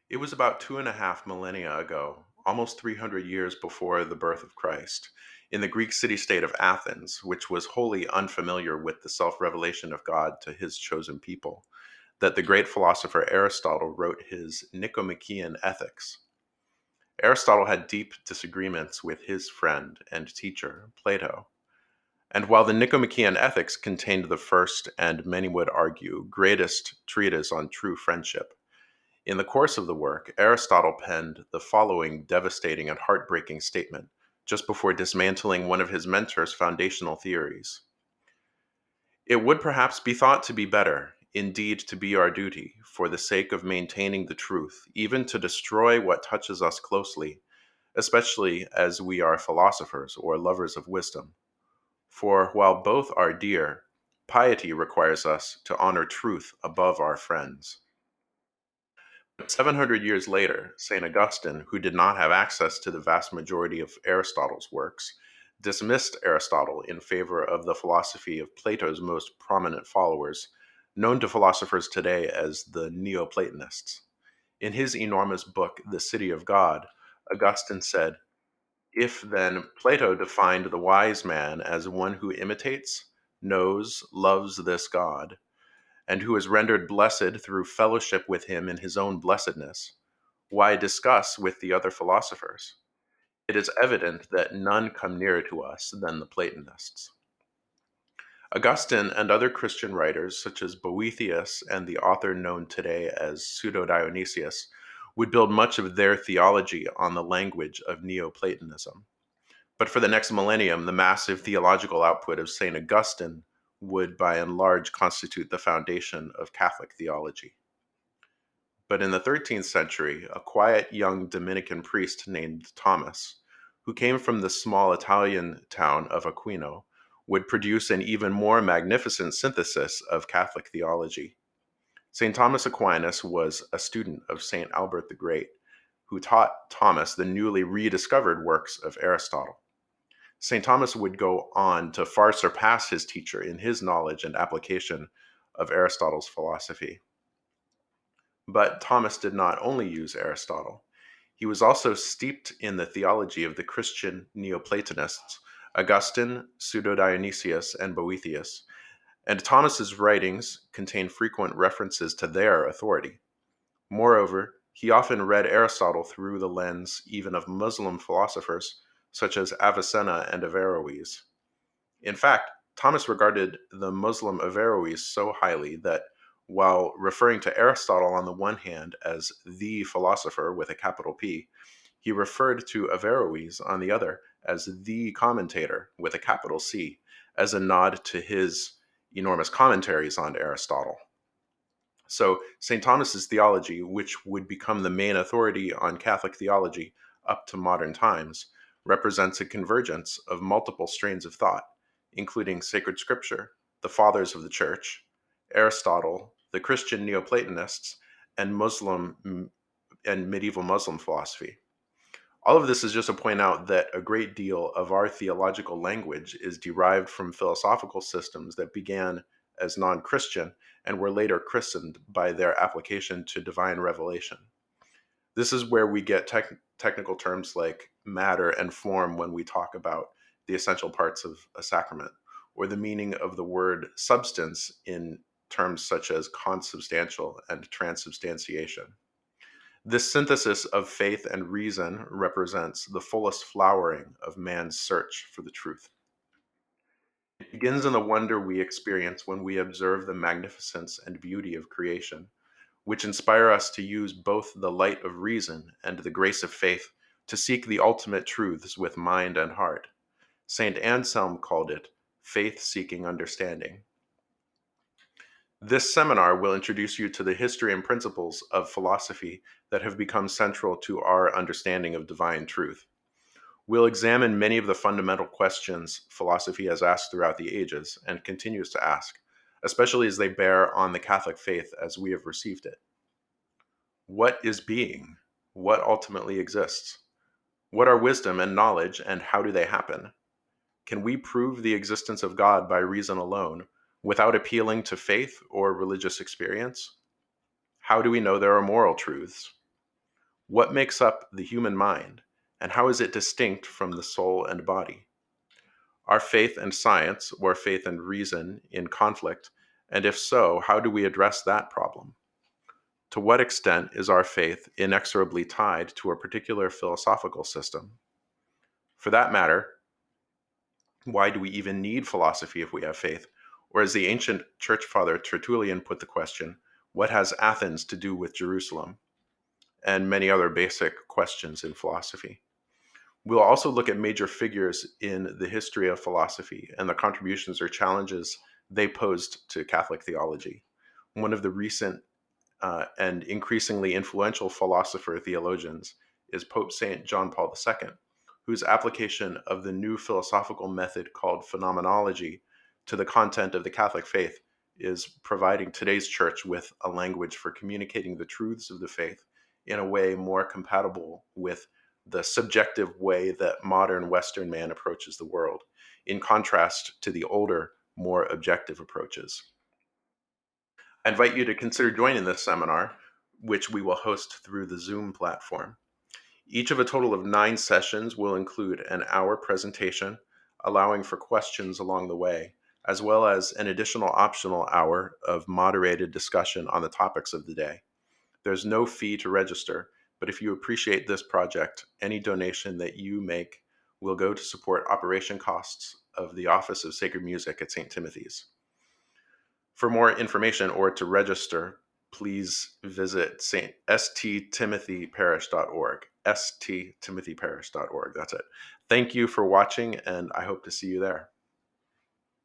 It was about 2.5 millennia ago, almost 300 years before the birth of Christ, in the Greek city state of Athens, which was wholly unfamiliar with the self revelation of God to his chosen people, that the great philosopher Aristotle wrote his Nicomachean Ethics. Aristotle had deep disagreements with his friend and teacher, Plato. And while the Nicomachean Ethics contained the first, and many would argue, greatest treatise on true friendship, in the course of the work, Aristotle penned the following devastating and heartbreaking statement just before dismantling one of his mentor's foundational theories. It would perhaps be thought to be better, indeed to be our duty, for the sake of maintaining the truth, even to destroy what touches us closely, especially as we are philosophers or lovers of wisdom. For while both are dear, piety requires us to honor truth above our friends. 700 years later, St. Augustine, who did not have access to the vast majority of Aristotle's works, dismissed Aristotle in favor of the philosophy of Plato's most prominent followers, known to philosophers today as the Neoplatonists. In his enormous book, The City of God, Augustine said, "If then Plato defined the wise man as one who imitates, knows, loves this God, and who is rendered blessed through fellowship with him in his own blessedness, why discuss with the other philosophers? It is evident that none come nearer to us than the Platonists." Augustine and other Christian writers, such as Boethius and the author known today as Pseudo Dionysius, would build much of their theology on the language of Neoplatonism. But for the next millennium, the massive theological output of St. Augustine would, by and large, constitute the foundation of Catholic theology. But in the 13th century, a quiet young Dominican priest named Thomas, who came from the small Italian town of Aquino, would produce an even more magnificent synthesis of Catholic theology. St. Thomas Aquinas was a student of St. Albert the Great, who taught Thomas the newly rediscovered works of Aristotle. St. Thomas would go on to far surpass his teacher in his knowledge and application of Aristotle's philosophy. But Thomas did not only use Aristotle. He was also steeped in the theology of the Christian Neoplatonists, Augustine, Pseudo Dionysius, and Boethius, and Thomas's writings contain frequent references to their authority. Moreover, he often read Aristotle through the lens even of Muslim philosophers such as Avicenna and Averroes. In fact, Thomas regarded the Muslim Averroes so highly that while referring to Aristotle on the one hand as the philosopher with a capital P, he referred to Averroes on the other as the commentator with a capital C, as a nod to his enormous commentaries on Aristotle. So, St. Thomas's theology, which would become the main authority on Catholic theology up to modern times, represents a convergence of multiple strains of thought, including sacred scripture, the fathers of the church, Aristotle, the Christian Neoplatonists, and Muslim and medieval Muslim philosophy. All of this is just to point out that a great deal of our theological language is derived from philosophical systems that began as non Christian and were later christened by their application to divine revelation. This is where we get technical terms like matter and form when we talk about the essential parts of a sacrament, or the meaning of the word substance in terms such as consubstantial and transubstantiation. This synthesis of faith and reason represents the fullest flowering of man's search for the truth. It begins in the wonder we experience when we observe the magnificence and beauty of creation, which inspire us to use both the light of reason and the grace of faith to seek the ultimate truths with mind and heart. St. Anselm called it faith-seeking understanding. This seminar will introduce you to the history and principles of philosophy that have become central to our understanding of divine truth. We'll examine many of the fundamental questions philosophy has asked throughout the ages and continues to ask, especially as they bear on the Catholic faith as we have received it. What is being? What ultimately exists? What are wisdom and knowledge, and how do they happen? Can we prove the existence of God by reason alone, without appealing to faith or religious experience? How do we know there are moral truths? What makes up the human mind, and how is it distinct from the soul and body? Are faith and science, or faith and reason, in conflict? And if so, how do we address that problem? To what extent is our faith inexorably tied to a particular philosophical system? For that matter, why do we even need philosophy if we have faith? Or as the ancient church father Tertullian put the question, what has Athens to do with Jerusalem? And many other basic questions in philosophy. We'll also look at major figures in the history of philosophy and the contributions or challenges they posed to Catholic theology. One of the recent and increasingly influential philosopher theologians is Pope St. John Paul II, whose application of the new philosophical method called phenomenology to the content of the Catholic faith is providing today's church with a language for communicating the truths of the faith in a way more compatible with the subjective way that modern Western man approaches the world, in contrast to the older, more objective approaches. I invite you to consider joining this seminar, which we will host through the Zoom platform. Each of a total of 9 sessions will include an hour presentation, allowing for questions along the way, as well as an additional optional hour of moderated discussion on the topics of the day. There's no fee to register, but if you appreciate this project, any donation that you make will go to support operation costs of the Office of Sacred Music at St. Timothy's. For more information or to register, please visit sttimothyparish.org. sttimothyparish.org. That's it. Thank you for watching, and I hope to see you there.